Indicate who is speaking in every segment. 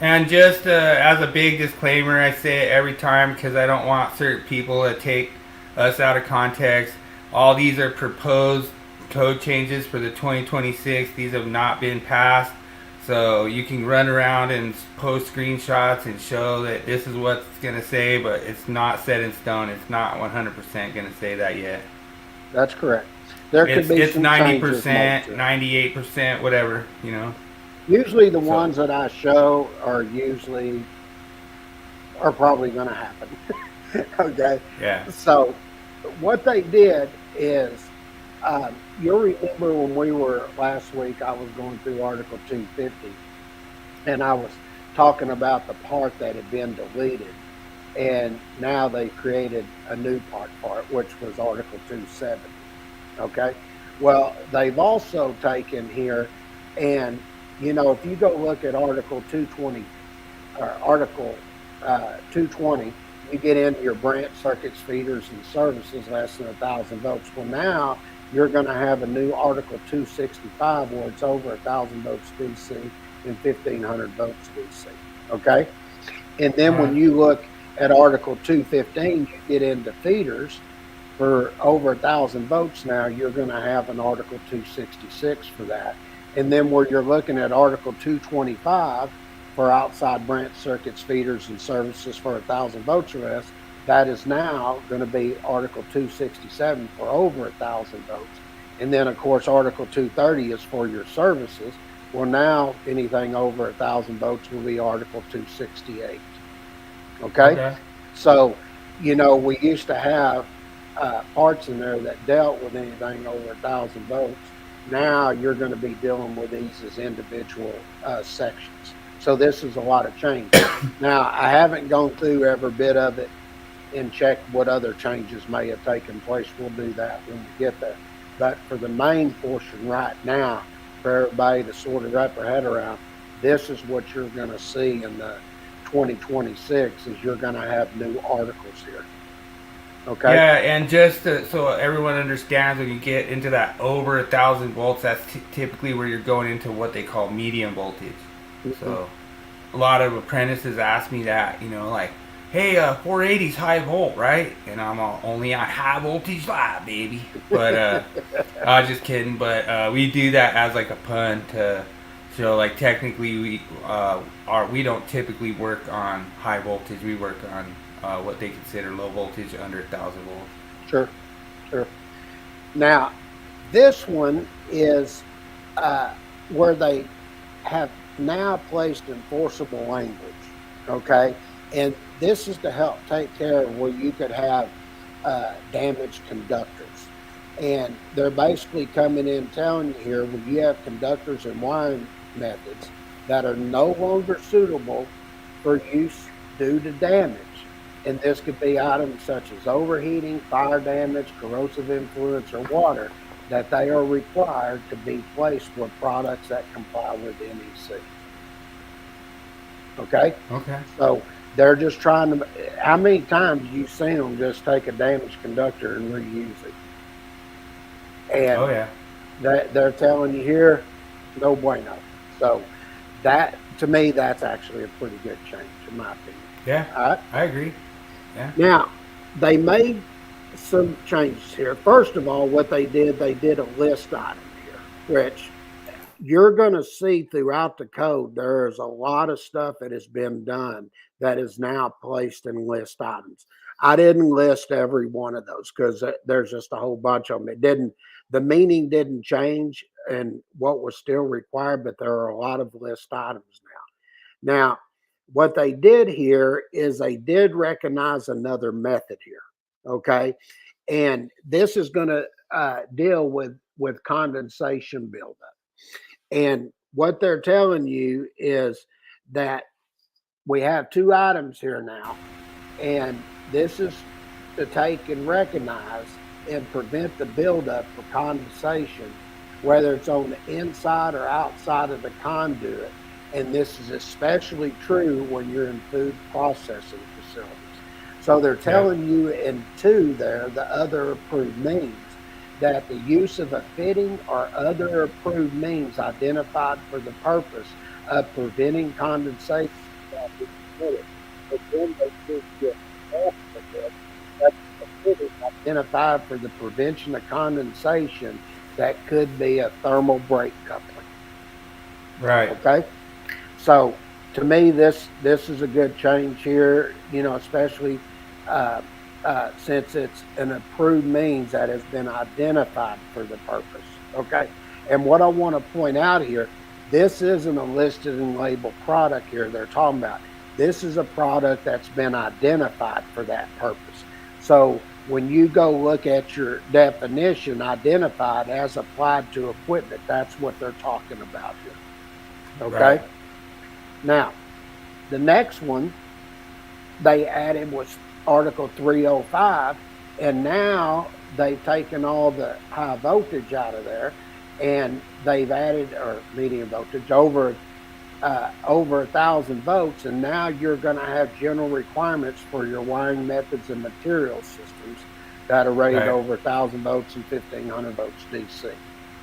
Speaker 1: And just as a big disclaimer, I say it every time because I don't want certain people to take us out of context. All these are proposed code changes for the 2026. These have not been passed. So you can run around and post screenshots and show that this is what it's going to say, but it's not set in stone. It's not 100% going to say that yet.
Speaker 2: That's correct. There could be
Speaker 1: It's
Speaker 2: some changes made
Speaker 1: 90%,
Speaker 2: to it.
Speaker 1: 98%, whatever, you know.
Speaker 2: Usually the
Speaker 1: So,
Speaker 2: ones that I show are probably going to happen. Okay.
Speaker 1: yeah.
Speaker 2: So what they did is, you'll remember when we were last week, I was going through Article 250 and I was talking about the part that had been deleted. And now they created a new part for it, which was Article 270. Okay. Well, they've also taken here, and if you go look at Article 220 or Article 220, you get into your branch circuits, feeders, and services less than 1,000 volts. Well, now you're going to have a new Article 265 where it's over 1,000 volts DC and 1,500 volts DC. Okay. And then
Speaker 1: Uh,
Speaker 2: when you look at Article 215, you get into feeders for over 1,000 volts. Now you're going to have an Article 266 for that. And then where you're looking at Article 225 for outside branch circuits, feeders, and services for 1,000 volts or less, that is now going to be Article 267 for over 1,000 volts. And then, of course, Article 230 is for your services. Well, now anything over 1,000 volts will be Article 268. Okay.
Speaker 1: okay.
Speaker 2: So, we used to have parts in there that dealt with anything over 1,000 volts. Now you're going to be dealing with these as individual sections. So this is a lot of change. Now, I haven't gone through every bit of it and checked what other changes may have taken place. We'll do that when we get there. But for the main portion right now, for everybody to sort of wrap their head around, this is what you're going to see in the 2026 is you're going to have new articles here. Okay.
Speaker 1: Yeah, and just so everyone understands, when you get into that over 1,000 volts, that's typically where you're going into what they call medium voltage.
Speaker 2: Mm-hmm.
Speaker 1: So a lot of apprentices ask me that, like, hey, 480's high volt, right? And I'm only on high voltage lab, baby. But I was just kidding. But we do that as like a pun to show, like, technically we don't typically work on high voltage. We work on what they consider low voltage under 1,000 volts.
Speaker 2: Sure. Sure. Now, this one is where they have now placed enforceable language. Okay. And this is to help take care of where you could have damaged conductors. And they're basically coming in telling you here, when you have conductors and wiring methods that are no longer suitable for use due to damage. And this could be items such as overheating, fire damage, corrosive influence, or water, that they are required to be placed with products that comply with NEC. Okay?
Speaker 1: Okay.
Speaker 2: So they're just trying to, how many times have you seen them just take a damaged conductor and reuse it? And
Speaker 1: Oh yeah.
Speaker 2: they're telling you here, no bueno. So that, to me, that's actually a pretty good change, in my opinion.
Speaker 1: Yeah.
Speaker 2: All right.
Speaker 1: I agree. Yeah.
Speaker 2: Now, they made some changes here. First of all, what they did a list item here, which you're going to see throughout the code. There's a lot of stuff that has been done that is now placed in list items. I didn't list every one of those because there's just a whole bunch of them. The meaning didn't change and what was still required, but there are a lot of list items now. Now, what they did here is they did recognize another method here. Okay. And this is going to deal with condensation buildup. And what they're telling you is that we have two items here now. And this is to take and recognize and prevent the buildup for condensation, whether it's on the inside or outside of the conduit. And this is especially true when you're in food processing facilities. So they're telling you in two there, the other approved means, that the use of a fitting or other approved means identified for the purpose of preventing condensation then they just get off of it. That's considered identified for the prevention of condensation that could be a thermal brake coupling.
Speaker 1: Right.
Speaker 2: Okay. So to me, this is a good change here, especially since it's an approved means that has been identified for the purpose. Okay. And what I want to point out here, this isn't a listed and labeled product here they're talking about. This is a product that's been identified for that purpose. So when you go look at your definition, identified as applied to equipment, that's what they're talking about here. Okay.
Speaker 1: Right.
Speaker 2: Now, the next one they added was Article 305, and now they've taken all the high voltage out of there, and they've added, or medium voltage, over 1,000 volts, and now you're going to have general requirements for your wiring methods and material systems that are rated over 1,000 volts and 1,500 volts DC.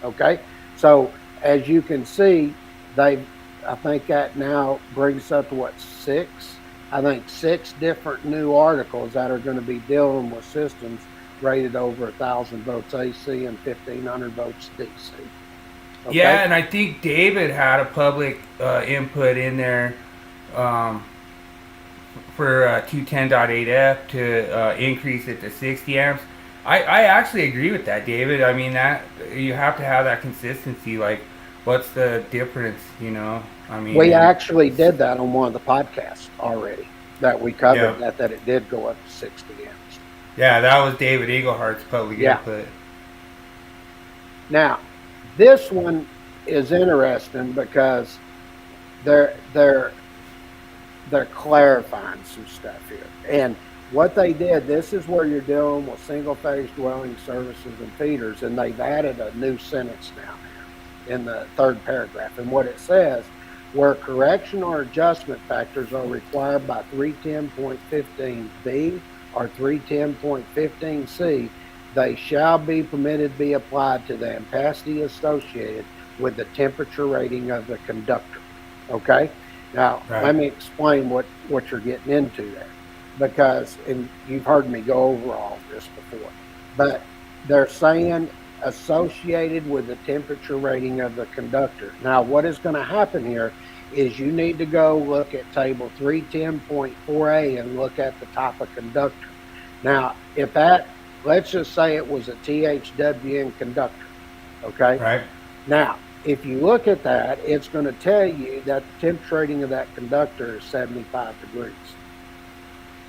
Speaker 2: Okay, so as you can see, I think that now brings up to what, six different new articles that are going to be dealing with systems rated over 1,000 volts AC and 1,500 volts DC. Okay?
Speaker 1: Yeah, and I think David had a public input in there for 210.8F to increase it to 60 amps. I actually agree with that, David. I mean, that you have to have that consistency. Like, what's the difference, I mean,
Speaker 2: we actually did that on one of the podcasts already that we covered, that it did go up to 60 amps.
Speaker 1: Yeah, that was David Eaglehart's public input.
Speaker 2: Now, this one is interesting because they're clarifying some stuff here. And what they did, this is where you're dealing with single-phase dwelling services and feeders, and they've added a new sentence now in the third paragraph. And what it says, where correction or adjustment factors are required by 310.15B or 310.15C, they shall be permitted to be applied to the ampacity associated with the temperature rating of the conductor. Okay? Now, let me explain what you're getting into there. Because, and you've heard me go over all this before, but they're saying associated with the temperature rating of the conductor. Now, what is going to happen here is you need to go look at table 310.4A and look at the type of conductor. Now, if that, let's just say it was a THWN conductor, okay?
Speaker 1: Right.
Speaker 2: Now, if you look at that, it's going to tell you that the temperature rating of that conductor is 75 degrees.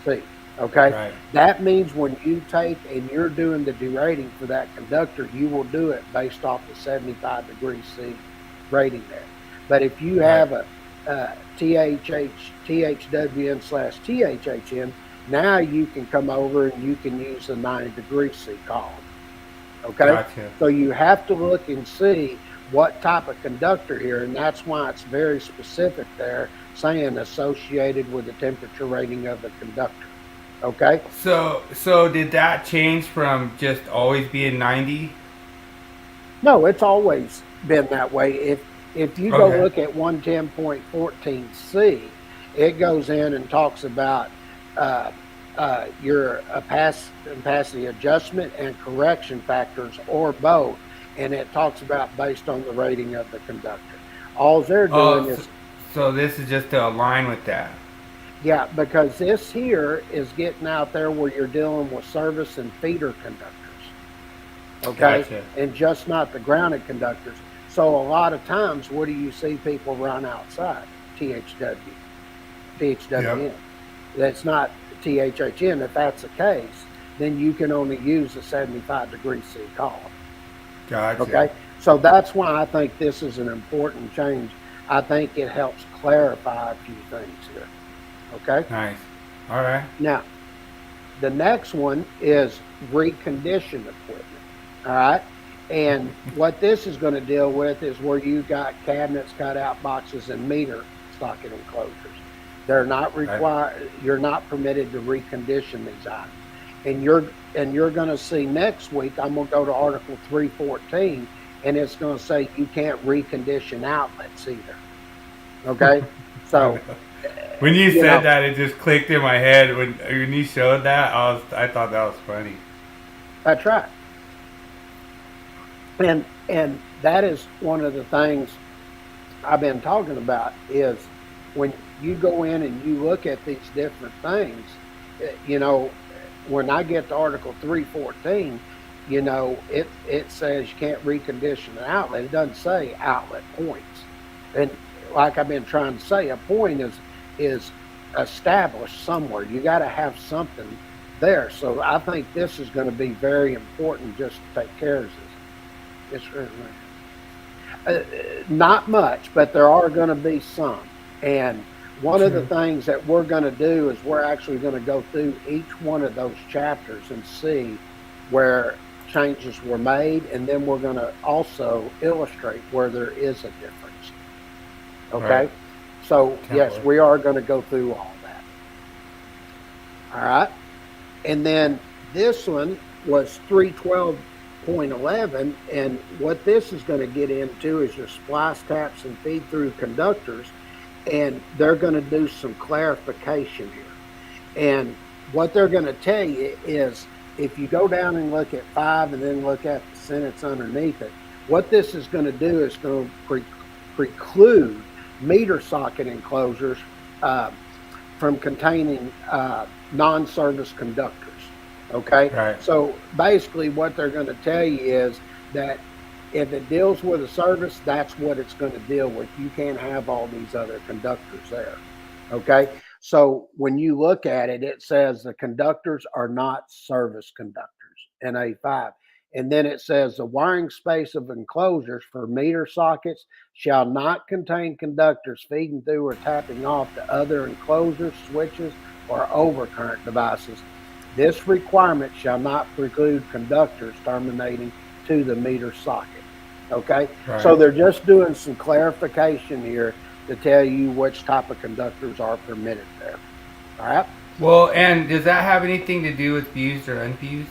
Speaker 2: See, okay?
Speaker 1: Right.
Speaker 2: That means when you take and you're doing the derating for that conductor, you will do it based off the 75 degrees C rating there. But if you have a THWN/THHN, now you can come over and you can use the 90 degree C column. Okay?
Speaker 1: Gotcha.
Speaker 2: So you have to look and see what type of conductor here, and that's why it's very specific there, saying associated with the temperature rating of the conductor. Okay?
Speaker 1: So did that change from just always being 90?
Speaker 2: No, it's always been that way. If you go look at 110.14C, it goes in and talks about your ampacity adjustment and correction factors, or both, and it talks about based on the rating of the conductor. All they're doing is...
Speaker 1: So this is just to align with that.
Speaker 2: Yeah, because this here is getting out there where you're dealing with service and feeder conductors. Okay?
Speaker 1: Gotcha. And
Speaker 2: just not the grounded conductors. So a lot of times, what do you see people run outside? THWN. Yep. That's not THHN. If that's the case, then you can only use the 75 degree C column.
Speaker 1: Gotcha.
Speaker 2: Okay? So that's why I think this is an important change. I think it helps clarify a few things here. Okay?
Speaker 1: Nice. All right.
Speaker 2: Now, the next one is reconditioned equipment. All right? And what this is going to deal with is where you got cabinets, cutout boxes, and meter socket enclosures. They're not required. You're not permitted to recondition these items. And you're going to see next week, I'm going to go to Article 314, and it's going to say you can't recondition outlets either. Okay? So
Speaker 1: When you
Speaker 2: You
Speaker 1: said
Speaker 2: know,
Speaker 1: that, it just clicked in my head. When you showed that, I thought that was funny.
Speaker 2: that's right. And that is one of the things I've been talking about is when you go in and you look at these different things, when I get to Article 314, it says you can't recondition an outlet. It doesn't say outlet points. And like I've been trying to say, a point is established somewhere. You got to have something there. So I think this is going to be very important just to take care of this. It's really not much, but there are going to be some. And one of the
Speaker 1: True.
Speaker 2: things that we're going to do is we're actually going to go through each one of those chapters and see where changes were made. And then we're going to also illustrate where there is a difference.
Speaker 1: Right.
Speaker 2: Okay. So,
Speaker 1: Can't
Speaker 2: yes,
Speaker 1: wait.
Speaker 2: we are going to go through all that. All right. And then this one was 312.11. And what this is going to get into is your splice taps and feed through conductors. And they're going to do some clarification here. And what they're going to tell you is if you go down and look at 5 and then look at the sentence underneath it, what this is going to do is going to preclude meter socket enclosures from containing non-service conductors. Okay.
Speaker 1: Right.
Speaker 2: So basically what they're going to tell you is that if it deals with a service, that's what it's going to deal with. You can't have all these other conductors there. Okay. So when you look at it, it says the conductors are not service conductors in A5. And then it says the wiring space of enclosures for meter sockets shall not contain conductors feeding through or tapping off to other enclosures, switches, or overcurrent devices. This requirement shall not preclude conductors terminating to the meter socket. Okay,
Speaker 1: Right.
Speaker 2: so they're just doing some clarification here to tell you which type of conductors are permitted there. All right.
Speaker 1: Well, and does that have anything to do with fused or unfused?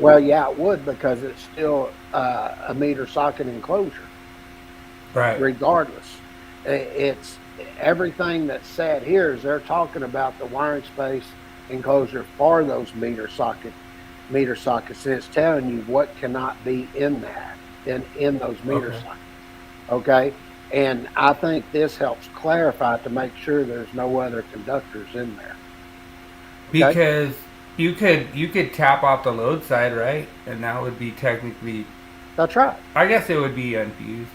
Speaker 2: Well, yeah, it would because it's still a meter socket enclosure,
Speaker 1: Right.
Speaker 2: regardless. It's everything that's said here is they're talking about the wiring space enclosure for those meter sockets. And it's telling you what cannot be in that in those meter
Speaker 1: Okay.
Speaker 2: sockets. Okay. And I think this helps clarify to make sure there's no other conductors in there. Okay.
Speaker 1: Because you could tap off the load side, right? And that would be technically,
Speaker 2: That's right.
Speaker 1: I guess it would be unfused.